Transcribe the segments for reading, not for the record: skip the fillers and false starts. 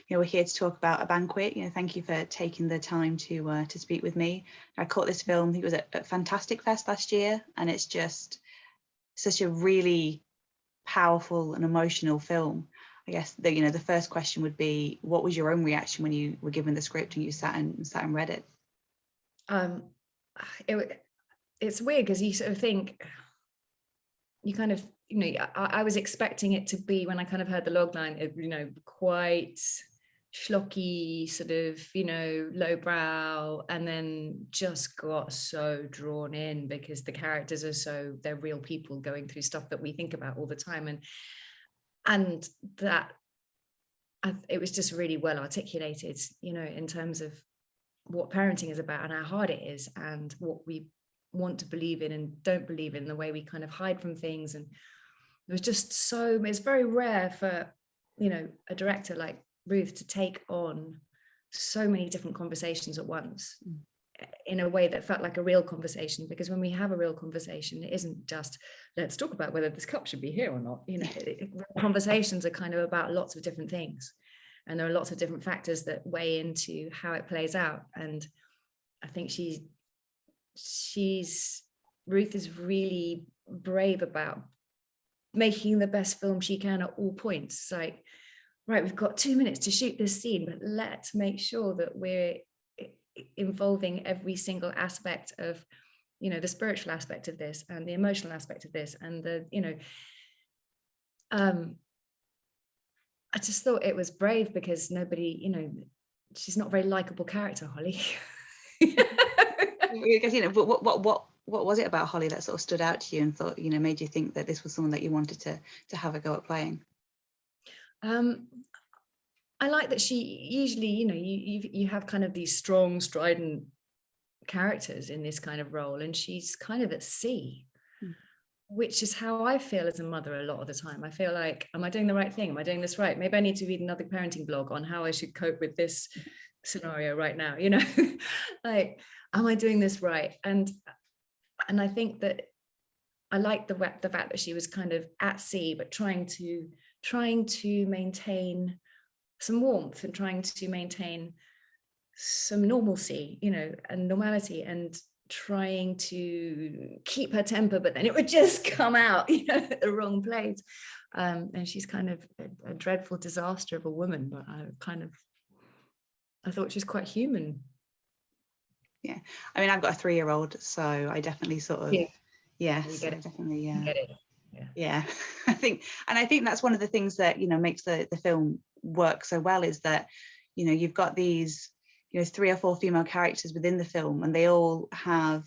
we're here to talk about A Banquet. Thank you for taking the time to speak with me. I caught this film, I think it was at Fantastic Fest last year, and it's just such a really powerful and emotional film. I guess the first question would be, what was your own reaction when you were given the script and you sat and read it? It's weird because you sort of think, you kind of, I was expecting it to be, when I kind of heard the log line, quite schlocky, sort of, lowbrow, and then just got so drawn in because the characters they're real people going through stuff that we think about all the time, and that it was just really well articulated, in terms of what parenting is about and how hard it is and what we want to believe in and don't believe in, the way we kind of hide from things. And it was just it's very rare for, a director like Ruth to take on so many different conversations at once in a way that felt like a real conversation. Because when we have a real conversation, it isn't just, let's talk about whether this cup should be here or not. Conversations are kind of about lots of different things. And there are lots of different factors that weigh into how it plays out. And I think Ruth is really brave about making the best film she can at all points. It's like, right, we've got 2 minutes to shoot this scene, but let's make sure that we're involving every single aspect of, the spiritual aspect of this and the emotional aspect of this. And I just thought it was brave because nobody, she's not a very likable character, Holly. Because, what was it about Holly that sort of stood out to you and thought, made you think that this was someone that you wanted to have a go at playing? I like that she usually, you have kind of these strong, strident characters in this kind of role, and she's kind of at sea, which is how I feel as a mother a lot of the time. I feel like, am I doing the right thing? Am I doing this right? Maybe I need to read another parenting blog on how I should cope with this scenario right now, like, am I doing this right? And I think that I like the fact that she was kind of at sea, but trying to maintain some warmth and trying to maintain some normalcy, and normality, and trying to keep her temper, but then it would just come out, at the wrong place. And she's kind of a dreadful disaster of a woman, but I thought she's quite human. Yeah, I mean, I've got a 3-year-old, so I definitely sort of, definitely, get it. Yeah. I think that's one of the things that makes the film work so well, is that you've got these 3 or 4 female characters within the film, and they all have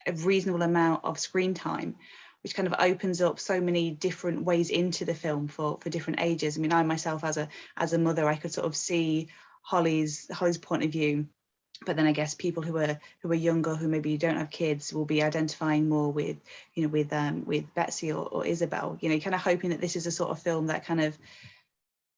a reasonable amount of screen time, which kind of opens up so many different ways into the film for different ages. I mean, I myself as a mother, I could sort of see Holly's point of view, but then I guess people who are younger, who maybe don't have kids, will be identifying more with Betsey or Isabelle. Kind of hoping that this is a sort of film that kind of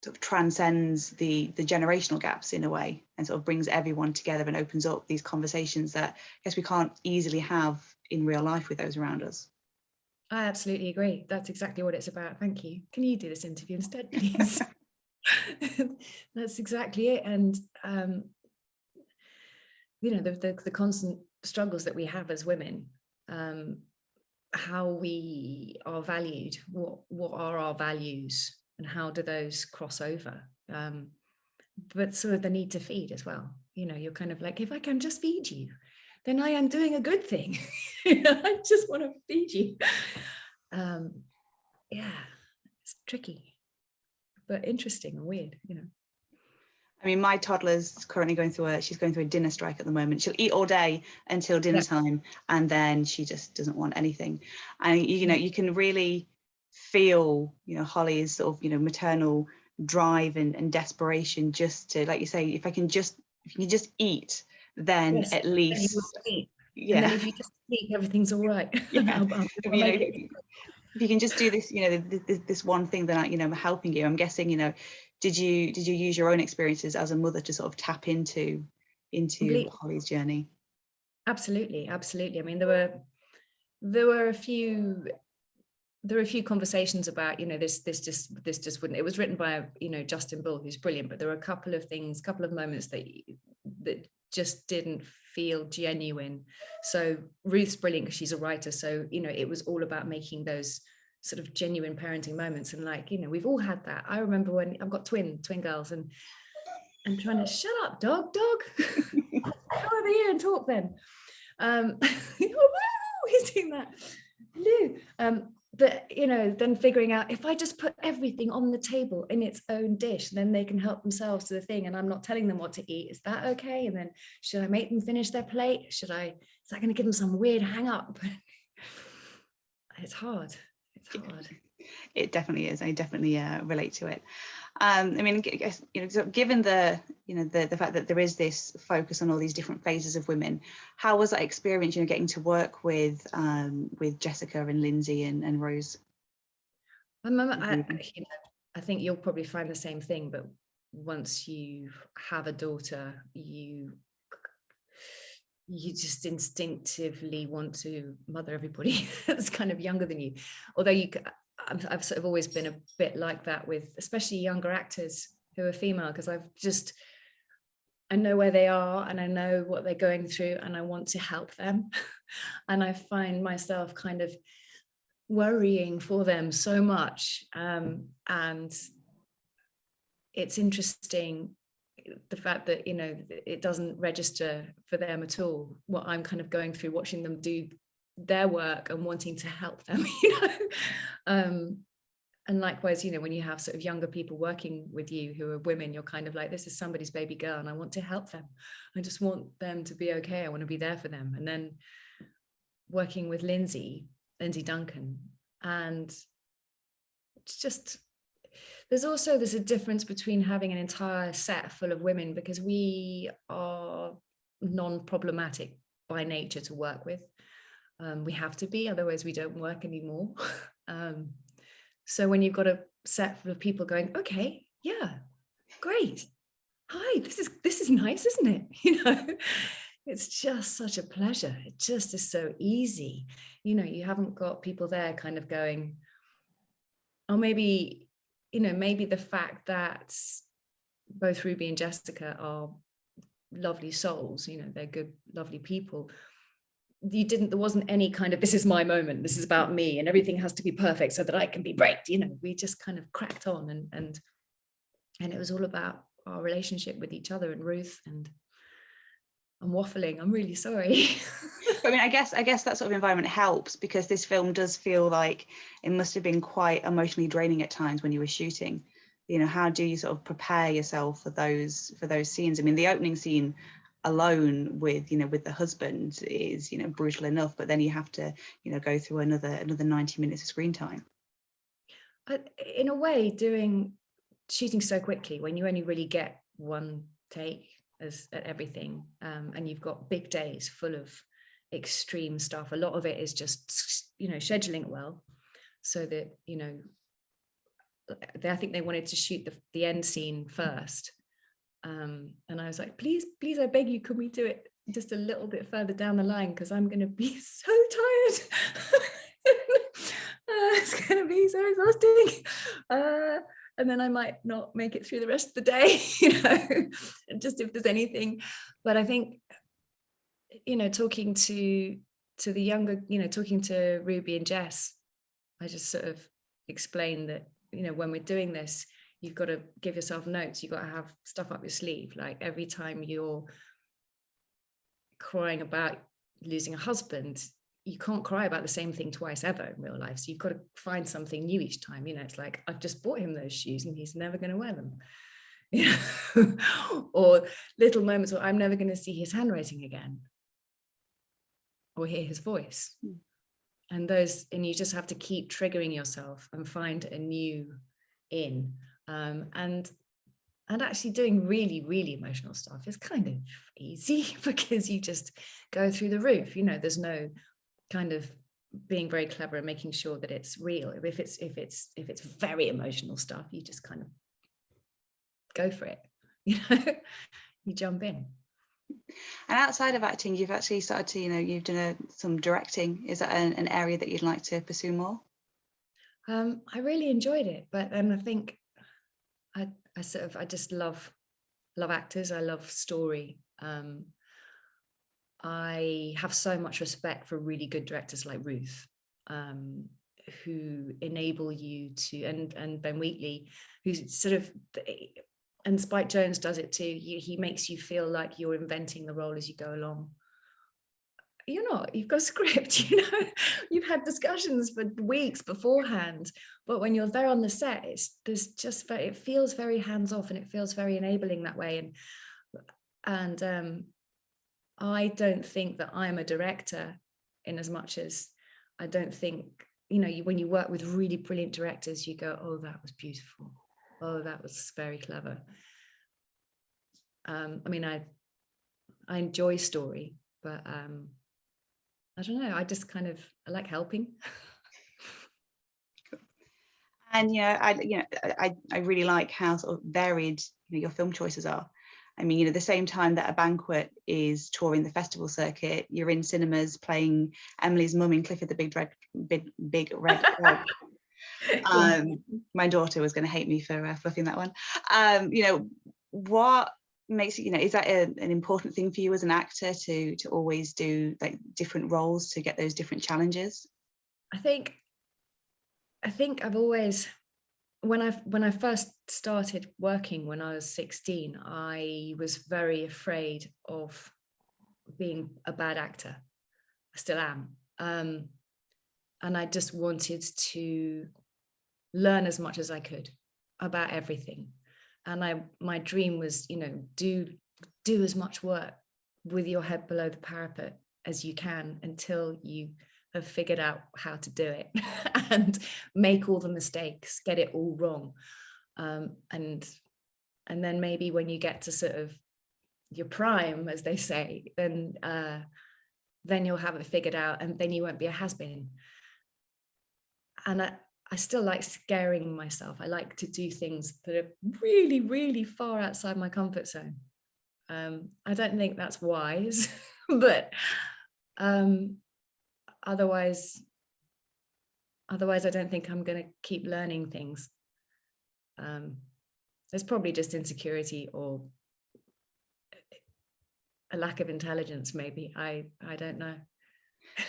sort of transcends the generational gaps in a way, and sort of brings everyone together and opens up these conversations that I guess we can't easily have in real life with those around us. I absolutely agree. That's exactly what it's about. Thank you. Can you do this interview instead, please? That's exactly it. And the constant struggles that we have as women, how we are valued, what are our values, and how do those cross over, but sort of the need to feed as well. You're kind of like, if I can just feed you, then I am doing a good thing. I just want to feed you. It's tricky but interesting and weird. I mean, my toddler's currently going through a dinner strike at the moment. She'll eat all day until dinner time, and then she just doesn't want anything. And you can really feel Holly's sort of maternal drive and desperation, just to, like you say, if you can just eat, then at least and then if you just eat, everything's all right. If you can just do this, this one thing, that I'm helping you. I'm guessing, did you use your own experiences as a mother to sort of tap into Holly's journey? Absolutely. I mean, there were a few there are a few conversations about, you know, this just wouldn't, it was written by, you know, Justin Bull, who's brilliant, but there were a couple of things, couple of moments that just didn't feel genuine. So Ruth's brilliant because she's a writer, so, you know, it was all about making those sort of genuine parenting moments. And like, you know, we've all had that. I remember when I've got twin girls, and trying to shut up, dog come over here and talk then. He's doing that. But, you know, then figuring out, if I just put everything on the table in its own dish, then they can help themselves to the thing, and I'm not telling them what to eat, is that okay? And then should I make them finish their plate? Is that going to give them some weird hang up? It's hard. It definitely is. I definitely relate to it. I mean, you know, given the, you know, the fact that there is this focus on all these different phases of women, how was that experience, you know, getting to work with Jessica and Lindsay and Rose? I think you'll probably find the same thing, but once you have a daughter, you just instinctively want to mother everybody that's kind of younger than you. Although I've sort of always been a bit like that with especially younger actors who are female, because I know where they are and I know what they're going through, and I want to help them. And I find myself kind of worrying for them so much. And it's interesting, the fact that, you know, it doesn't register for them at all what I'm kind of going through, watching them do their work and wanting to help them, you know. And likewise, you know, when you have sort of younger people working with you who are women, you're kind of like, this is somebody's baby girl and I want to help them. I just want them to be okay. I want to be there for them. And then working with Lindsay Duncan, and it's just, there's a difference between having an entire set full of women, because we are non-problematic by nature to work with. We have to be, otherwise we don't work anymore. So when you've got a set full of people going, okay, yeah, great, hi, this is nice, isn't it? You know, it's just such a pleasure. It just is so easy. You know, you haven't got people there kind of going, or maybe, you know, maybe the fact that both Ruby and Jessica are lovely souls, you know, they're good, lovely people. There wasn't any kind of, this is my moment, this is about me, and everything has to be perfect so that I can be great. You know, we just kind of cracked on, and it was all about our relationship with each other. And Ruth, and I'm waffling, I'm really sorry. I mean, I guess that sort of environment helps, because this film does feel like it must have been quite emotionally draining at times when you were shooting. You know, how do you sort of prepare yourself for those scenes? I mean, the opening scene alone with, you know, with the husband is, you know, brutal enough, but then you have to, you know, go through another 90 minutes of screen time. In a way, shooting so quickly when you only really get one take at everything, and you've got big days full of extreme stuff, a lot of it is just, you know, scheduling it well, so that, you know, I think they wanted to shoot the end scene first. And I was like, please, I beg you, can we do it just a little bit further down the line, because I'm going to be so tired. It's going to be so exhausting. And then I might not make it through the rest of the day, you know, just if there's anything. But I think, you know, talking to the younger, you know, talking to Ruby and Jess, I just sort of explained that, you know, when we're doing this, you've got to give yourself notes. You've got to have stuff up your sleeve. Like every time you're crying about losing a husband, you can't cry about the same thing twice ever in real life. So you've got to find something new each time. You know, it's like, I've just bought him those shoes and he's never going to wear them. You know? Or little moments where I'm never going to see his handwriting again or hear his voice. And you just have to keep triggering yourself and find a new in. And actually doing really, really emotional stuff is kind of easy, because you just go through the roof. You know, there's no kind of being very clever and making sure that it's real. If it's very emotional stuff, you just kind of go for it. You know, you jump in. And outside of acting, you've actually started to, you know, you've done some directing. Is that an area that you'd like to pursue more? I really enjoyed it, but then I think I just love actors. I love story. I have so much respect for really good directors like Ruth, who enable you to, and Ben Wheatley, who's sort of, and Spike Jonze does it too. He makes you feel like you're inventing the role as you go along. You're not, you've got a script, you've had discussions for weeks beforehand, but when you're there on the set, it feels very hands off, and it feels very enabling that way. And I don't think that I'm a director, in as much as I don't think, when you work with really brilliant directors, you go, oh, that was beautiful. Oh, that was very clever. I mean, I enjoy story, but I don't know, I just I like helping. And I really like how sort of varied your film choices are. I mean, the same time that A Banquet is touring the festival circuit, you're in cinemas playing Emily's mum in Clifford the Big Red Dog. My daughter was going to hate me for fluffing that one. What makes it, is that an important thing for you as an actor to always do like different roles to get those different challenges? I think I've always, when I first started working when I was 16, I was very afraid of being a bad actor. I still am. And I just wanted to learn as much as I could about everything. And my dream was, do as much work with your head below the parapet as you can until you have figured out how to do it and make all the mistakes, get it all wrong. And then maybe when you get to sort of your prime, as they say, then you'll have it figured out, and then you won't be a has-been. And I still like scaring myself. I like to do things that are really, really far outside my comfort zone. I don't think that's wise, but otherwise I don't think I'm going to keep learning things. There's probably just insecurity or a lack of intelligence, maybe. I don't know.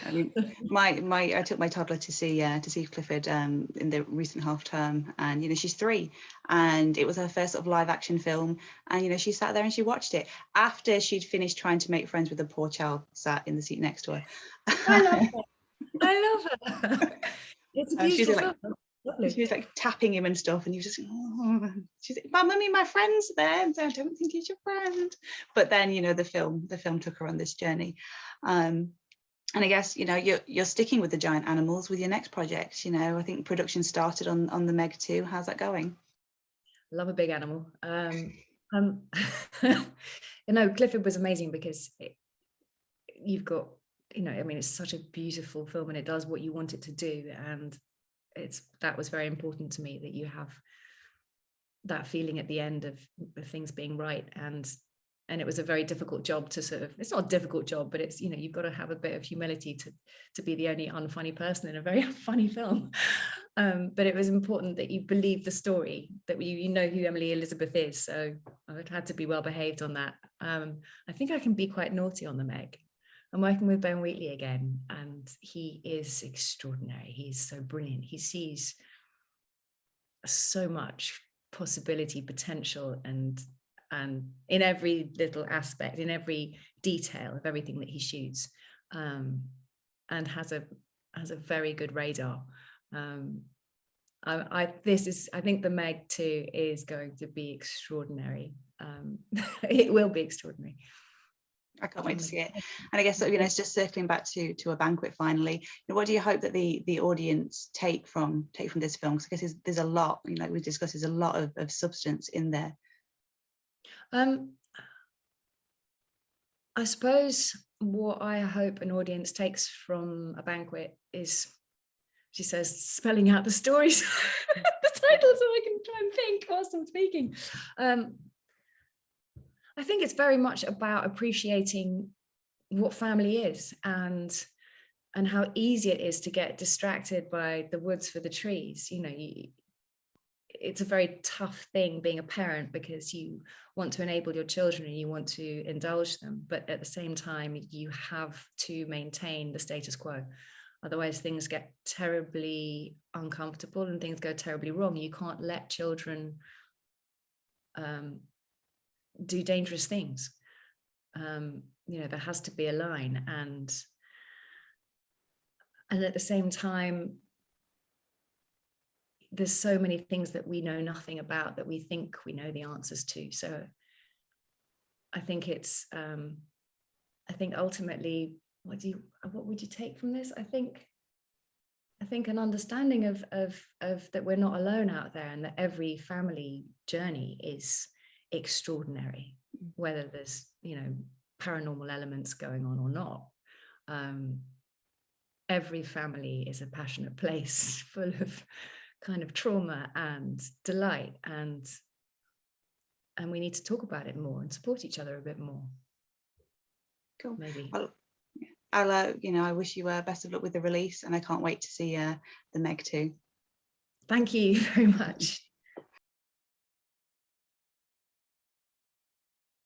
I mean, I took my toddler to see Clifford in the recent half term, and she's 3, and it was her first sort of live action film, and she sat there and she watched it after she'd finished trying to make friends with a poor child sat in the seat next to her. I love her. It's a beautiful film. She was like tapping him and stuff, and he was just, oh. She's like, "My mummy, my friend's there, and I don't think he's your friend." But then the film took her on this journey. And I guess, you're sticking with the giant animals with your next project. I think production started on the Meg 2. How's that going? Love a big animal. Clifford was amazing because you've got, it's such a beautiful film, and it does what you want it to do. And that was very important to me, that you have that feeling at the end of things being right. And it was a very difficult job to sort of, it's not a difficult job, but it's, you've got to have a bit of humility to be the only unfunny person in a very funny film. But it was important that you believe the story, that you know who Emily Elizabeth is. So I had to be well behaved on that. I think I can be quite naughty on the Meg. I'm working with Ben Wheatley again, and he is extraordinary. He's so brilliant. He sees so much possibility, potential, and in every little aspect, in every detail of everything that he shoots, and has a very good radar. I think the Meg 2 is going to be extraordinary. It will be extraordinary. I can't wait to see it. And I guess it's just circling back to A Banquet finally. What do you hope that the audience take from this film? Because I guess there's a lot, like we discussed, there's a lot of substance in there. I suppose what I hope an audience takes from A Banquet is, she says, spelling out the stories, the title, so I can try and think whilst I'm speaking. I think it's very much about appreciating what family is, and and how easy it is to get distracted by the woods for the trees. It's a very tough thing being a parent, because you want to enable your children and you want to indulge them, but at the same time you have to maintain the status quo, otherwise things get terribly uncomfortable and things go terribly wrong. You can't let children do dangerous things. There has to be a line, and at the same time there's so many things that we know nothing about that we think we know the answers to. So I think it's I think ultimately, what would you take from this? I think an understanding of that we're not alone out there, and that every family journey is extraordinary, whether there's paranormal elements going on or not. Every family is a passionate place full of kind of trauma and delight, and we need to talk about it more and support each other a bit more. Cool. Maybe. I'll I wish you best of luck with the release, and I can't wait to see the Meg too. Thank you very much.